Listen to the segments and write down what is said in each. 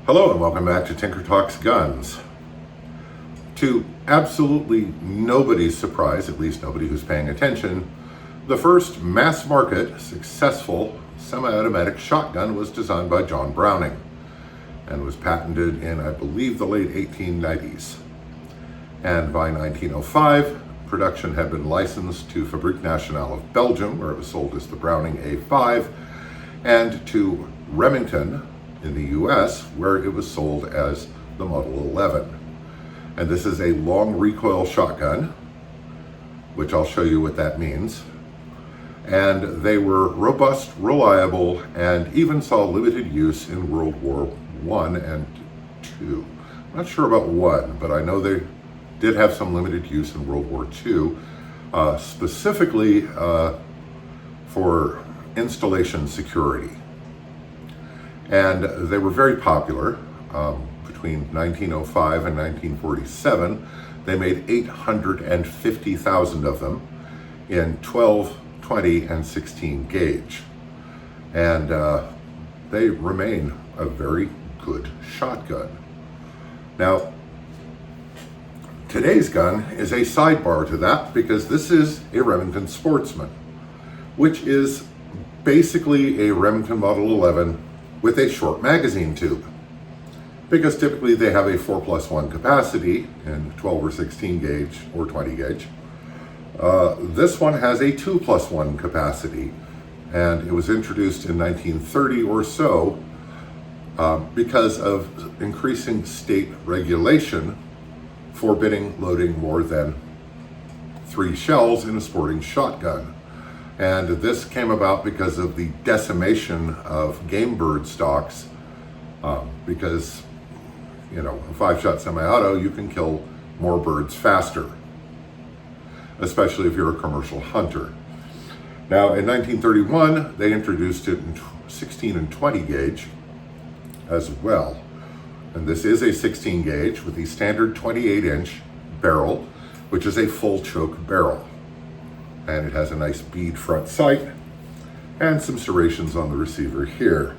Hello and welcome back to Tinker Talks Guns. To absolutely nobody's surprise, at least nobody who's paying attention, the first mass market successful semi-automatic shotgun was designed by John Browning and was patented in, I believe, the late 1890s. And by 1905, production had been licensed to Fabrique Nationale of Belgium, where it was sold as the Browning A5, and to Remington in the US, where it was sold as the Model 11. And this is a long recoil shotgun, which I'll show you what that means. And they were robust, reliable, and even saw limited use in World War I and II. I'm not sure about one, but I know they did have some limited use in World War II, specifically for installation security. And they were very popular. Between 1905 and 1947, they made 850,000 of them in 12, 20, and 16 gauge. And they remain a very good shotgun. Now, today's gun is a sidebar to that because this is a Remington Sportsman, which is basically a Remington Model 11 with a short magazine tube, because typically they have a 4+1 capacity in 12 or 16 gauge or 20 gauge. This one has a 2+1 capacity, and it was introduced in 1930 or so because of increasing state regulation forbidding loading more than 3 shells in a sporting shotgun. And this came about because of the decimation of game bird stocks, because, you know, a 5-shot semi-auto, you can kill more birds faster, especially if you're a commercial hunter. Now, in 1931, they introduced it in 16 and 20 gauge as well. And this is a 16 gauge with the standard 28-inch barrel, which is a full choke barrel. And it has a nice bead front sight and some serrations on the receiver here.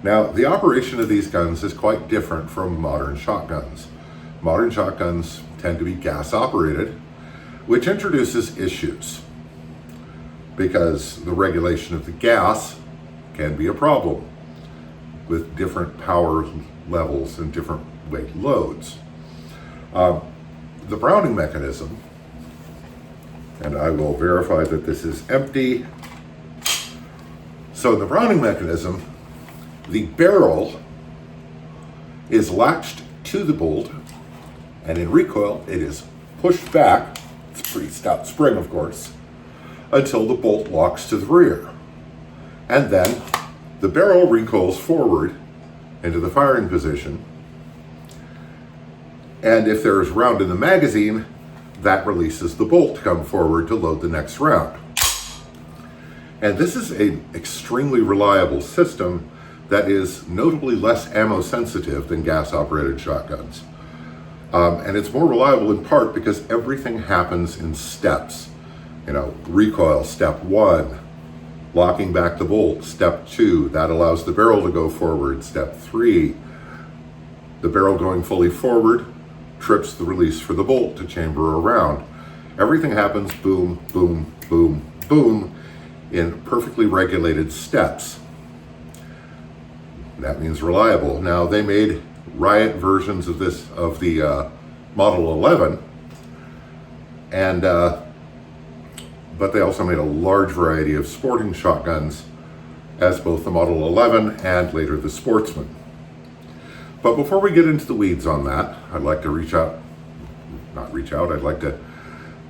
Now, the operation of these guns is quite different from modern shotguns. Modern shotguns tend to be gas operated, which introduces issues because the regulation of the gas can be a problem with different power levels and different weight loads. The Browning mechanism, and I will verify that this is empty. So the Browning mechanism, the barrel is latched to the bolt, and in recoil it is pushed back, it's a pretty stout spring of course, until the bolt locks to the rear. And then the barrel recoils forward into the firing position, and if there is round in the magazine, that releases the bolt to come forward to load the next round. And this is an extremely reliable system that is notably less ammo sensitive than gas operated shotguns. And it's more reliable in part because everything happens in steps. You know, recoil, step 1, locking back the bolt, step 2, that allows the barrel to go forward, step 3, the barrel going fully forward trips the release for the bolt to chamber around. Everything happens boom, boom, boom, boom in perfectly regulated steps. That means reliable. Now, they made riot versions of this, of the Model 11, and but they also made a large variety of sporting shotguns as both the Model 11 and later the Sportsman. But before we get into the weeds on that, I'd like to I'd like to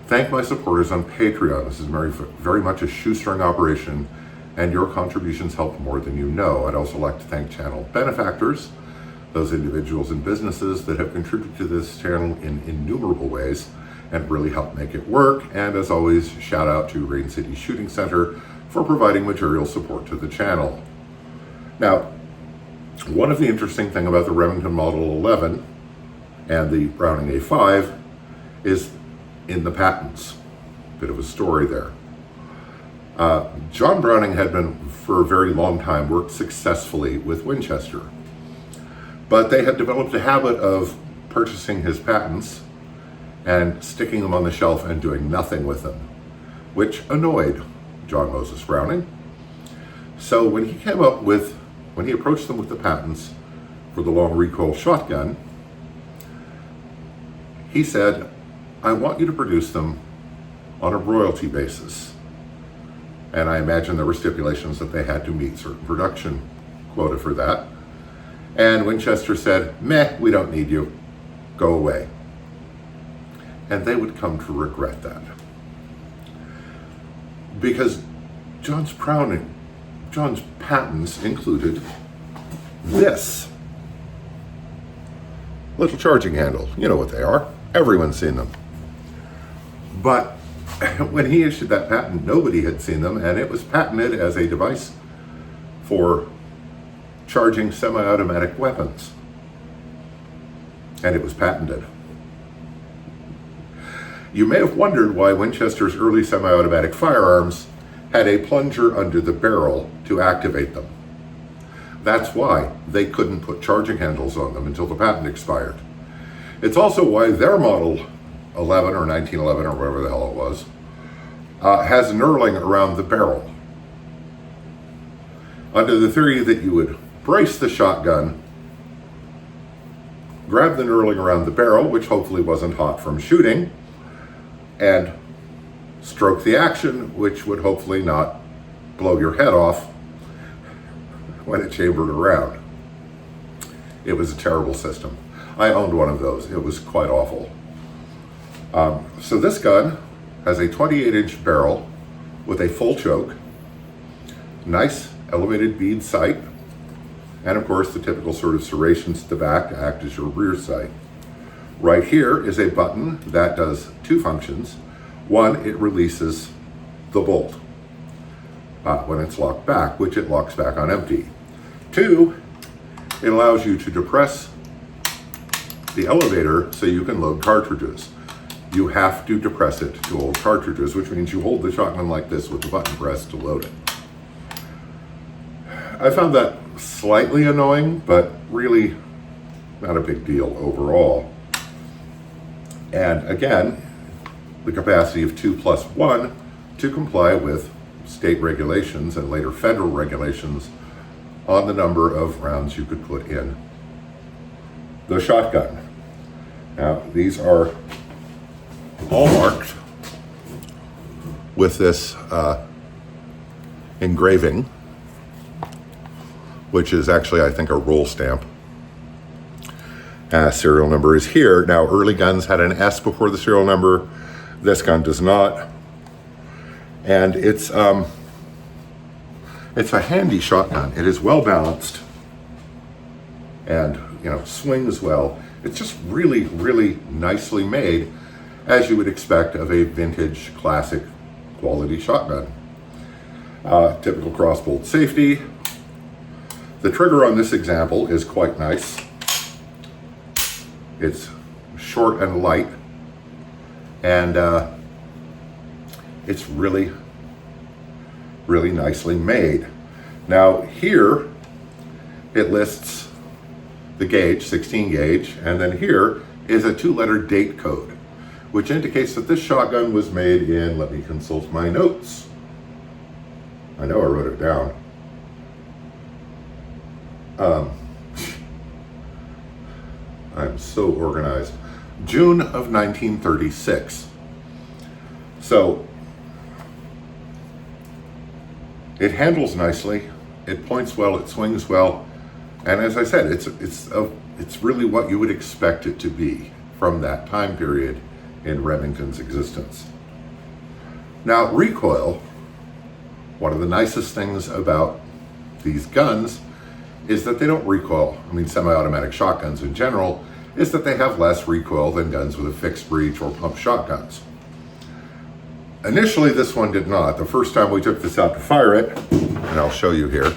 thank my supporters on Patreon. This is very much a shoestring operation, and your contributions help more than you know. I'd also like to thank channel benefactors, those individuals and businesses that have contributed to this channel in innumerable ways and really help make it work. And as always, shout out to Rain City Shooting Center for providing material support to the channel. Now, one of the interesting things about the Remington Model 11 and the Browning A5 is in the patents. Bit of a story there. John Browning had been, for a very long time, worked successfully with Winchester. But they had developed a habit of purchasing his patents and sticking them on the shelf and doing nothing with them, which annoyed John Moses Browning. So when he approached them with the patents for the long recoil shotgun, he said, I want you to produce them on a royalty basis. And I imagine there were stipulations that they had to meet certain production quota for that. And Winchester said, meh, we don't need you. Go away. And they would come to regret that. Because John's patents included this little charging handle. You know what they are. Everyone's seen them. But when he issued that patent, nobody had seen them, and it was patented as a device for charging semi-automatic weapons. And it was patented. You may have wondered why Winchester's early semi-automatic firearms had a plunger under the barrel to activate them. That's why they couldn't put charging handles on them until the patent expired. It's also why their Model 11 or 1911 or whatever the hell it was has knurling around the barrel. Under the theory that you would brace the shotgun, grab the knurling around the barrel, which hopefully wasn't hot from shooting, and stroke the action, which would hopefully not blow your head off when it chambered around. It was a terrible system. I owned one of those. It was quite awful. So this gun has a 28-inch barrel with a full choke, nice elevated bead sight, and of course the typical sort of serrations to the back to act as your rear sight. Right here is a button that does two functions. One, it releases the bolt when it's locked back, which it locks back on empty. Two, it allows you to depress the elevator so you can load cartridges. You have to depress it to hold cartridges, which means you hold the shotgun like this with the button pressed to load it. I found that slightly annoying, but really not a big deal overall. And again, the capacity of 2+1 to comply with state regulations and later federal regulations on the number of rounds you could put in the shotgun. Now, these are all marked with this engraving, which is actually, I think, a roll stamp. Serial number is here. Now, early guns had an S before the serial number. This gun does not. And it's a handy shotgun. It is well balanced and, swings well. It's just really, really nicely made, as you would expect of a vintage, classic quality shotgun. Typical crossbolt safety. The trigger on this example is quite nice. It's short and light, and it's really, really nicely made. Now here, it lists the gauge, 16 gauge, and then here is a 2-letter date code, which indicates that this shotgun was made in, let me consult my notes. I know I wrote it down. I'm so organized. June of 1936. So it handles nicely, it points well, it swings well, and as I said, it's really what you would expect it to be from that time period in Remington's existence. Now, recoil, one of the nicest things about these guns is that they don't recoil. I mean, semi-automatic shotguns in general, is that they have less recoil than guns with a fixed breech or pump shotguns. Initially, this one did not. The first time we took this out to fire it, and I'll show you here,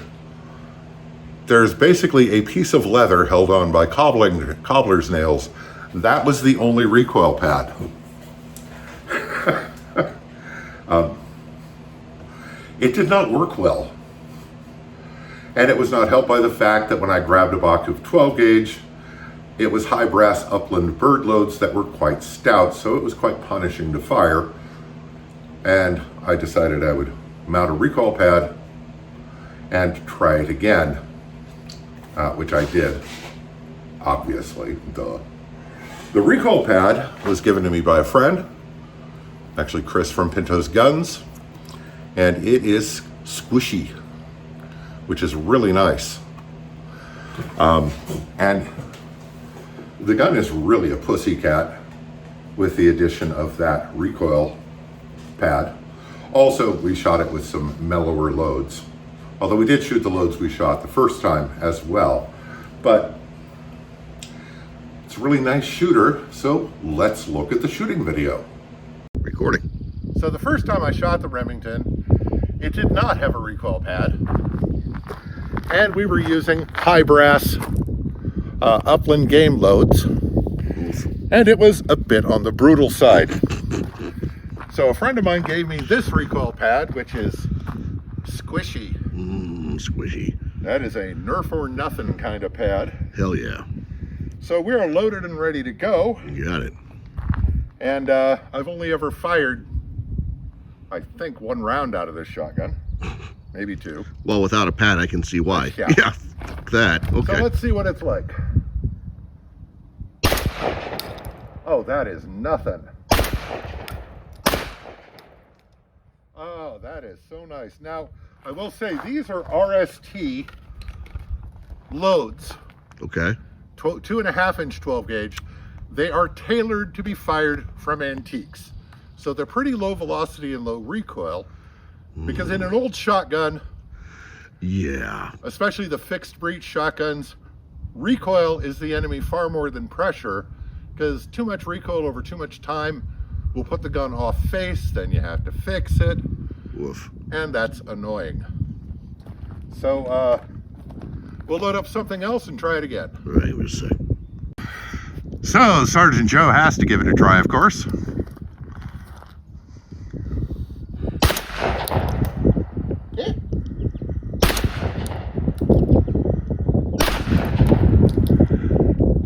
there's basically a piece of leather held on by cobbler's nails. That was the only recoil pad. It did not work well. And it was not helped by the fact that when I grabbed a box of 12 gauge, it was high brass upland bird loads that were quite stout, so it was quite punishing to fire. And I decided I would mount a recoil pad and try it again, which I did, obviously, duh. The recoil pad was given to me by a friend, actually Chris from Pinto's Guns, and it is squishy, which is really nice. And the gun is really a pussycat with the addition of that recoil pad. Also, we shot it with some mellower loads, although we did shoot the loads we shot the first time as well. But it's a really nice shooter, so let's look at the shooting video. Recording. So the first time I shot the Remington, it did not have a recoil pad, and we were using high brass upland game loads, and it was a bit on the brutal side. So a friend of mine gave me this recoil pad, which is squishy. Squishy. That is a Nerf or nothing kind of pad. Hell yeah. So we're loaded and ready to go. You got it. And I've only ever fired, I think, 1 round out of this shotgun. Maybe 2. Well, without a pad, I can see why. Yeah. Yeah, fuck that. Okay. So let's see what it's like. Oh, that is nothing. Oh, that is so nice. Now, I will say these are RST loads. Okay. 2.5 inch 12 gauge. They are tailored to be fired from antiques. So they're pretty low velocity and low recoil, because in an old shotgun, yeah, especially the fixed breech shotguns, recoil is the enemy far more than pressure, because too much recoil over too much time will put the gun off face, then you have to fix it. Woof. And that's annoying. So we'll load up something else and try it again. All right, wait a sec. So Sergeant Joe has to give it a try, of course.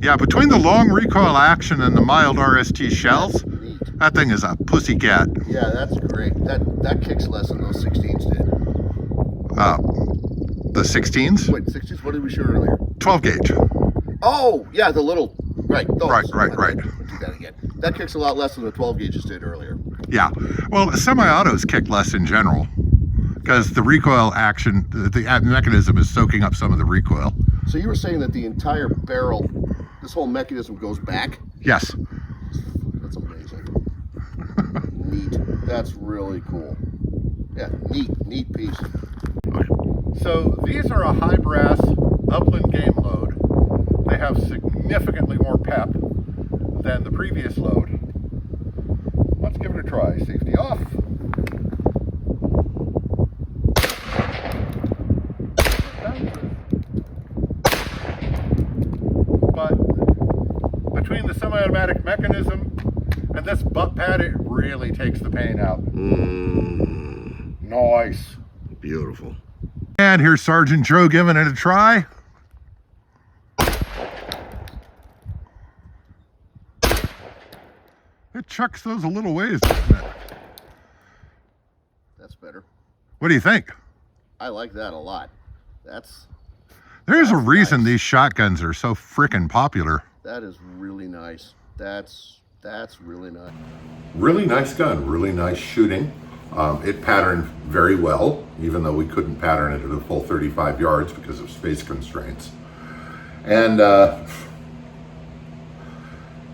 Yeah, between the long recoil action and the mild RST shells, that thing is a pussycat. Yeah, that's great. That kicks less than those 16s did. The 16s? Wait, 16s? What did we shoot earlier? 12 gauge. Oh, yeah, the little, right. Those. Right. We'll do that again. That kicks a lot less than the 12 gauges did earlier. Yeah, well, semi-autos kick less in general, because the recoil action, the mechanism is soaking up some of the recoil. So you were saying that the entire barrel, this whole mechanism goes back? Yes. That's amazing. Neat. That's really cool. Yeah, neat piece. Okay. So these are a high brass upland game load. They have significantly more pep than the previous load. Let's give it a try. Safety off. But between the semi-automatic mechanism and this butt pad, it really takes the pain out. Nice. Beautiful. And here's Sergeant Joe giving it a try. It chucks those a little ways, doesn't it? That's better. What do you think? I like that a lot. There's a reason these shotguns are so frickin' popular. That is really nice. That's really nice. Really nice gun, really nice shooting. It patterned very well, even though we couldn't pattern it at a full 35 yards because of space constraints. And,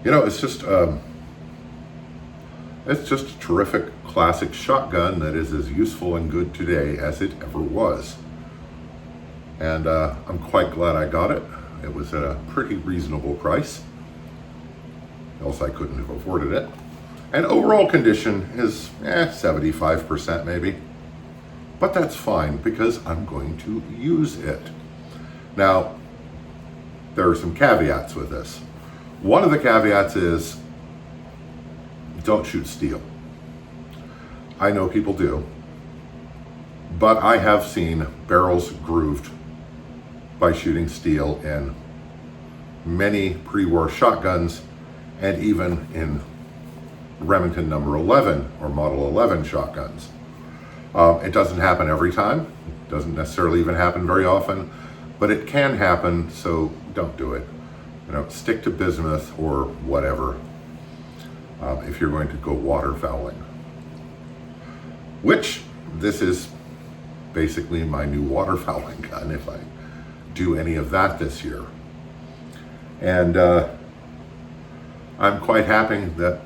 it's just a terrific classic shotgun that is as useful and good today as it ever was. And I'm quite glad I got it. It was at a pretty reasonable price, else I couldn't have afforded it. And overall condition is 75% maybe, but that's fine because I'm going to use it. Now, there are some caveats with this. One of the caveats is don't shoot steel. I know people do, but I have seen barrels grooved by shooting steel in many pre-war shotguns and even in Remington number 11 or model 11 shotguns. It doesn't happen every time, doesn't necessarily even happen very often, but it can happen, so don't do it. Stick to bismuth or whatever if you're going to go waterfowling. Which, this is basically my new waterfowling gun if I do any of that this year. And I'm quite happy that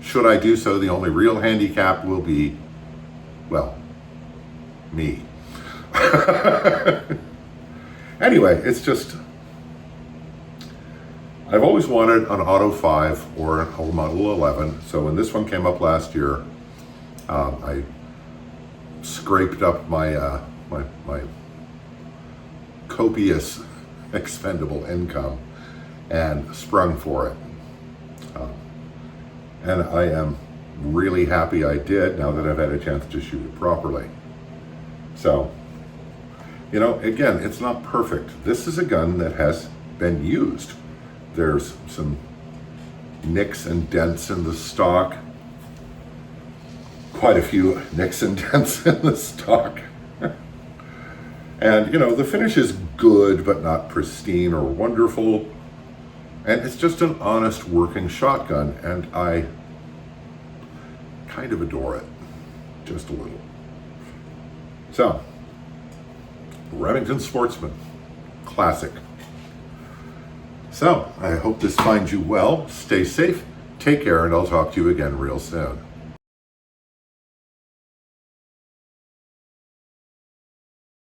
should I do so, the only real handicap will be, well, me. Anyway, it's just, I've always wanted an Auto 5 or a Model 11. So when this one came up last year, I scraped up my my copious expendable income and sprung for it. And I am really happy I did now that I've had a chance to shoot it properly. So, again, it's not perfect. This is a gun that has been used. There's some nicks and dents in the stock. Quite a few nicks and dents in the stock. And, the finish is good, but not pristine or wonderful. And it's just an honest working shotgun, and I kind of adore it, just a little. So, Remington Sportsman, classic. So, I hope this finds you well. Stay safe, take care, and I'll talk to you again real soon.